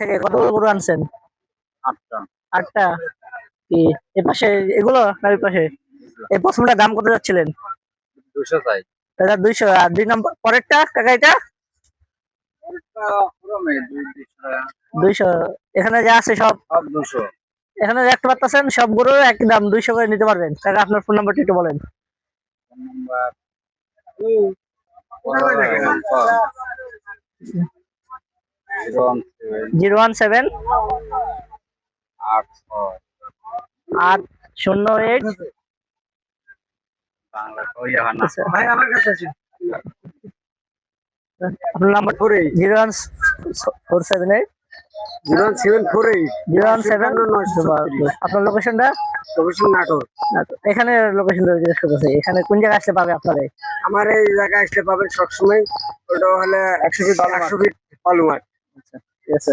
থেকে কতগুলো গরু আনছেন? 8টা। 8টা। কি এ পাশে এগুলো না ওই পাশে? এই প্রথমটা দাম কত যাচ্ছিলেন? 200 চাই। এটা 200। আর 2 নম্বর পরেরটা কাকা এটা? ওটা পুরো মেয়ে 200 টাকা। 200। এখানে যা আছে সব সব 200। এখানে দেখতে পাচ্ছেন সব গরু একই দাম 200 করে নিতে পারবেন। কাকা আপনার ফোন নাম্বারটা একটু বলেন। ফোন নাম্বার 017 808 ভাই আমার কাছে আছে। আপনার নাম্বার 01478 01748 017। আপনার লোকেশনটা? লোকেশন নাটোর। এখানে লোকেশন জিজ্ঞেস করতেছে এখানে কোন জায়গায় আসলে পাবে আপনাদের? আমার এই জায়গায় আসলে পাবেন সবসময়। ওটা হলে 100 ফিট বালুমাঠ। আচ্ছা ঠিক আছে।